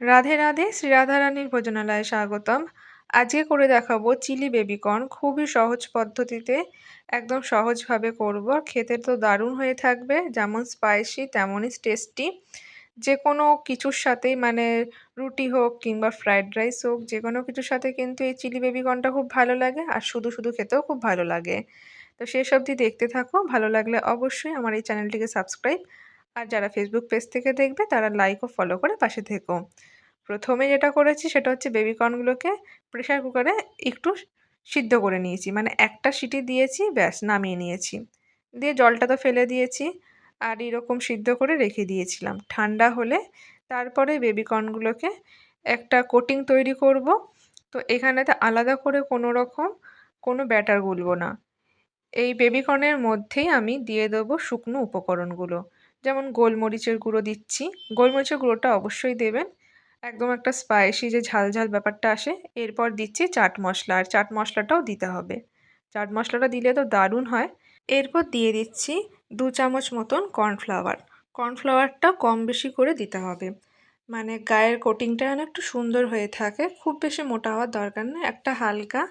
রাধে রাধে, শ্রী রাধারানীর ভোজনালয়ে স্বাগতম। আজকে করে দেখাবো চিলি বেবিকর্ন। খুবই সহজ পদ্ধতিতে একদম সহজভাবে করব। খেতে তো দারুণ হয়ে থাকবে, যেমন স্পাইসি তেমনই টেস্টি। যেকোনো কিছুর সাথেই মানে রুটি হোক কিংবা ফ্রাইড রাইস হোক, যেকোনো কিছুর সাথে কিন্তু এই চিলি বেবিকর্নটা খুব ভালো লাগে, আর শুধু শুধু খেতেও খুব ভালো লাগে। তো শেষ অবধি দেখতে থাকো। ভালো লাগলে অবশ্যই আমার এই চ্যানেলটিকে সাবস্ক্রাইব, আর যারা ফেসবুক পেজ থেকে দেখবে তারা লাইক ও ফলো করে পাশে থেকো। প্রথমে যেটা করেছি সেটা হচ্ছে বেবিকর্নগুলোকে প্রেসার কুকারে একটু সিদ্ধ করে নিয়েছি। মানে একটা সিটি দিয়েছি, ব্যাস নামিয়ে নিয়েছি। দিয়ে জলটা তো ফেলে দিয়েছি, আর এরকম সিদ্ধ করে রেখে দিয়েছিলাম। ঠান্ডা হলে তারপরে বেবিকর্নগুলোকে একটা কোটিং তৈরি করব। তো এখানেতে আলাদা করে কোনো ব্যাটার গুলব না। এই বেবিকর্নের মধ্যেই আমি দিয়ে দেবো শুকনো উপকরণগুলো। যেমন গোলমরিচের গুঁড়ো দিচ্ছি। গোলমরিচের গুঁড়োটা অবশ্যই দেবেন। একদম একটা স্পাইসি যে ঝাল, ঝাল ব্যাপারটা আসে। এরপর দিচ্ছি চাট মসলা, আর চাট মসলাটাও দিতে হবে। চাট মসলাটা দিলে তো দারুণ হয়। এরপর দিয়ে দিচ্ছি ২ চামচ মতন কর্নফ্লাওয়ার। কর্নফ্লাওয়ারটা কম বেশি করে দিতে হবে। মানে গায়ের কোটিংটা যেন একটু সুন্দর হয়ে থাকে। খুব বেশি মোটা হওয়ার দরকার নেই। একটা হালকা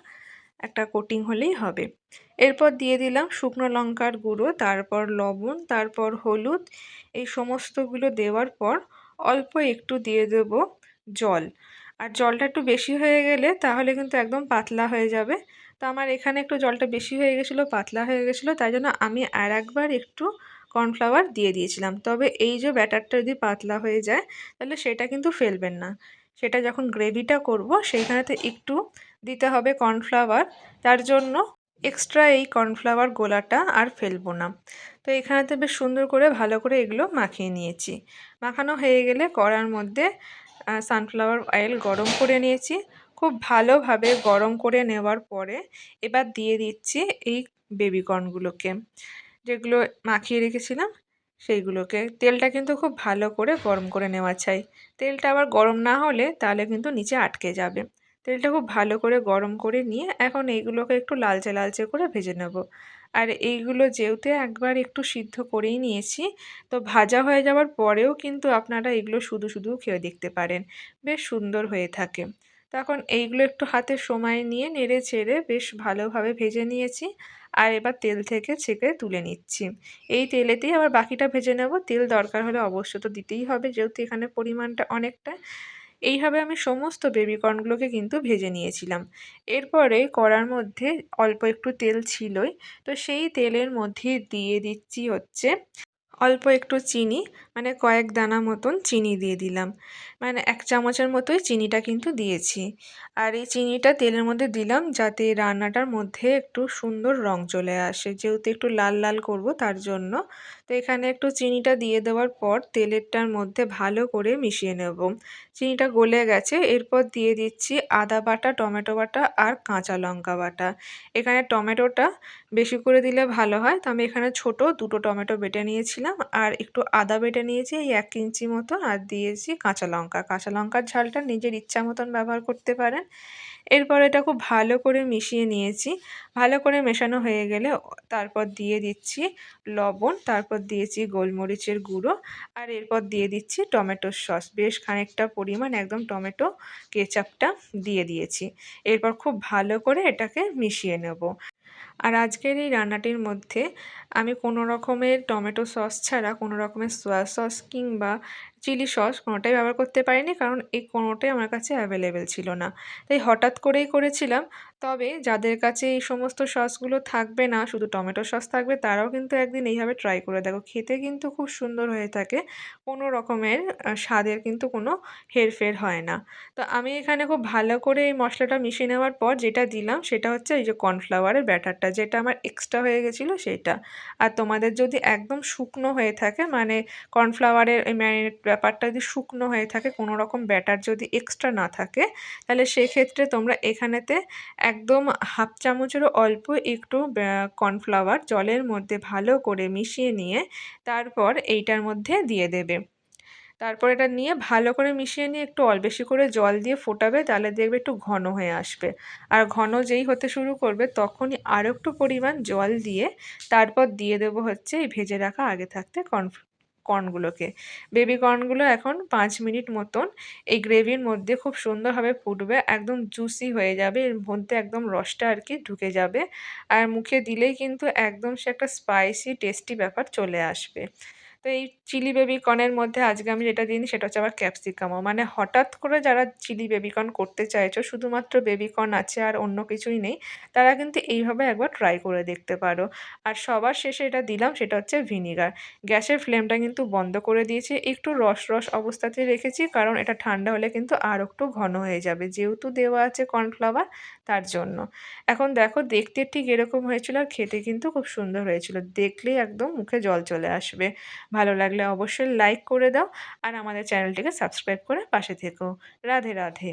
একটা কোটিং হলেই হবে। এরপর দিয়ে দিলাম শুকনো লঙ্কার গুঁড়ো, তারপর লবণ, তারপর হলুদ। এই সমস্তগুলো দেওয়ার পর অল্প একটু দিয়ে দেবো জল। আর জলটা একটু বেশি হয়ে গেলে তাহলে কিন্তু একদম পাতলা হয়ে যাবে। তো আমার এখানে একটু জলটা বেশি হয়ে গেছিলো, পাতলা হয়ে গেছিলো, তাই জন্য আমি আরেকবার একটু কর্নফ্লাওয়ার দিয়ে দিয়েছিলাম। তবে এই যে ব্যাটারটা যদি পাতলা হয়ে যায় তাহলে সেটা কিন্তু ফেলবেন না। সেটা যখন গ্রেভিটা করব সেইখানেতে একটু দিতে হবে কর্নফ্লাওয়ার। তার জন্য এক্সট্রা এই কর্নফ্লাওয়ার গোলাটা আর ফেলবো না। তো এখানেতে বেশ সুন্দর করে ভালো করে এগুলো মাখিয়ে নিয়েছি। মাখানো হয়ে গেলে কড়ার মধ্যে সানফ্লাওয়ার অয়েল গরম করে নিয়েছি। খুব ভালোভাবে গরম করে নেওয়ার পরে এবার দিয়ে দিচ্ছি এই বেবিকর্নগুলোকে, যেগুলো মাখিয়ে রেখেছিলাম সেইগুলোকে। তেলটা কিন্তু খুব ভালো করে গরম করে নেওয়া চাই। তেলটা আবার গরম না হলে তাহলে কিন্তু নিচে আটকে যাবে। তেলটা খুব ভালো করে গরম করে নিয়ে এখন এইগুলোকে একটু লালচে লালচে করে ভেজে নেব। আর এইগুলো যেহেতু একবার একটু সিদ্ধ করেই নিয়েছি, তো ভাজা হয়ে যাওয়ার পরেও কিন্তু আপনারা এগুলো শুধু শুধুও খেয়ে দেখতে পারেন। বেশ সুন্দর হয়ে থাকে। তখন এইগুলো একটু হাতে সময় নিয়ে নেড়ে চেড়ে বেশ ভালোভাবে ভেজে নিয়েছি। আর এবার তেল থেকে ছেঁকে তুলে নিচ্ছি। এই তেলেতেই আবার বাকিটা ভেজে নেব। তেল দরকার হলে অবশ্য তো দিতেই হবে, যেহেতু এখানে পরিমাণটা অনেকটা। এইভাবে আমি সমস্ত বেবিকর্নগুলোকে কিন্তু ভেজে নিয়েছিলাম। এরপরে কড়ার মধ্যে অল্প একটু তেল ছিলই। তো সেই তেলের মধ্যে দিয়ে দিচ্ছি হচ্ছে অল্প একটু চিনি, মানে কয়েক দানা মতন চিনি দিয়ে দিলাম। মানে ১ চামচের মতোই চিনিটা কিন্তু দিয়েছি। আর এই চিনিটা তেলের মধ্যে দিলাম যাতে রান্নাটার মধ্যে একটু সুন্দর রং চলে আসে। যেহেতু একটু লাল, লাল করব তার জন্য। তো এখানে একটু চিনিটা দিয়ে দেওয়ার পর তেলেরটার মধ্যে ভালো করে মিশিয়ে নেব। চিনিটা গলে গেছে, এরপর দিয়ে দিচ্ছি আদা বাটা, টমেটো বাটা আর কাঁচা লঙ্কা বাটা। এখানে টমেটোটা বেশি করে দিলে ভালো হয়। তো আমি এখানে ছোট ২ টো টমেটো বেটে নিয়েছিলাম, আর একটু আদা বেটে নিয়েছি এই ১ ইঞ্চি মতন, আর দিয়েছি কাঁচা লঙ্কা। কাঁচা লঙ্কার ঝালটা নিজের ইচ্ছা মতন ব্যবহার করতে পারেন। এরপর এটা খুব ভালো করে মিশিয়ে নিয়েছি। ভালো করে মেশানো হয়ে গেলে তারপর দিয়ে দিচ্ছি লবণ, তারপর দিয়েছি গোলমরিচের গুঁড়ো, আর এরপর দিয়ে দিচ্ছি টমেটোর সস। বেশ খানিকটা পরিমাণ একদম টমেটো কেচাপটা দিয়ে দিয়েছি। এরপর খুব ভালো করে এটাকে মিশিয়ে নেব। আর আজকের এই রান্নাটির মধ্যে আমি কোনো রকমের টমেটো সস ছাড়া কোনো রকমের সয়া সস কিংবা চিলি সস কোনোটাই ব্যবহার করতে পারিনি, কারণ এই কোনোটাই আমার কাছে অ্যাভেলেবেল ছিল না। তাই হঠাৎ করেই করেছিলাম। তবে যাদের কাছে এই সমস্ত সসগুলো থাকবে না, শুধু টমেটো সস থাকবে, তারাও কিন্তু একদিন এইভাবে ট্রাই করে দেখো। খেতে কিন্তু খুব সুন্দর হয়ে থাকে। কোনো রকমের স্বাদের কিন্তু কোনো হেরফের হয় না। তো আমি এখানে খুব ভালো করে এই মশলাটা মিশিয়ে নেওয়ার পর যেটা দিলাম সেটা হচ্ছে এই যে কর্নফ্লাওয়ারের ব্যাটারটা, যেটা আমার এক্সট্রা হয়ে গেছিলো সেইটা। আর তোমাদের যদি একদম শুকনো হয়ে থাকে, মানে কর্নফ্লাওয়ারের এই ম্যারিনেট ব্যাপারটা যদি শুকনো হয়ে থাকে, কোনো রকম ব্যাটার যদি এক্সট্রা না থাকে, তাহলে সেক্ষেত্রে তোমরা এখানেতে একদম হাফ চামচেরও অল্প একটু কর্নফ্লাওয়ার জলের মধ্যে ভালো করে মিশিয়ে নিয়ে তারপর এইটার মধ্যে দিয়ে দেবে। তারপর এটা নিয়ে ভালো করে মিশিয়ে নিয়ে একটু বেশি করে জল দিয়ে ফোটাবে, তাহলে দেখবে একটু ঘন হয়ে আসবে। আর ঘন যেই হতে শুরু করবে তখনই আরেকটু পরিমাণ জল দিয়ে তারপর দিয়ে দেবো হচ্ছে এই ভেজে রাখা আগে থাকতে কর্নগুলোকে। বেবি কর্নগুলো এখন ৫ মিনিট মতন এই গ্রেভির মধ্যে খুব সুন্দরভাবে ফুটবে। একদম জুসি হয়ে যাবে। এর মধ্যে একদম রসটা আরকি ঢুকে যাবে। আর মুখে দিলেই কিন্তু একদম সে একটা স্পাইসি টেস্টি ব্যাপার চলে আসবে। তো এই চিলি বেবি কর্নের মধ্যে আজকে আমি যেটা দিইনি সেটা হচ্ছে আবার ক্যাপসিকামও। মানে হঠাৎ করে যারা চিলি বেবি কর্ন করতে চাইছো, শুধুমাত্র বেবি কর্ন আছে আর অন্য কিছুই নেই, তারা কিন্তু এইভাবে একবার ট্রাই করে দেখতে পারো। আর সবার শেষে এটা দিলাম সেটা হচ্ছে ভিনিগার। গ্যাসের ফ্লেমটা কিন্তু বন্ধ করে দিয়েছি। একটু রস অবস্থাতেই রেখেছি কারণ এটা ঠান্ডা হলে কিন্তু আরো একটু ঘন হয়ে যাবে। যেহেতু দেওয়া আছে কর্নফ্লাওয়ার তার জন্য। এখন দেখো দেখতে ঠিক এরকম হয়েছিল আর খেতে কিন্তু খুব সুন্দর হয়েছিল। দেখলেই একদম মুখে জল চলে আসবে। ভালো লাগলে অবশ্যই লাইক করে দাও আর আমাদের চ্যানেলটিকে সাবস্ক্রাইব করে পাশে থেকো। রাধে রাধে।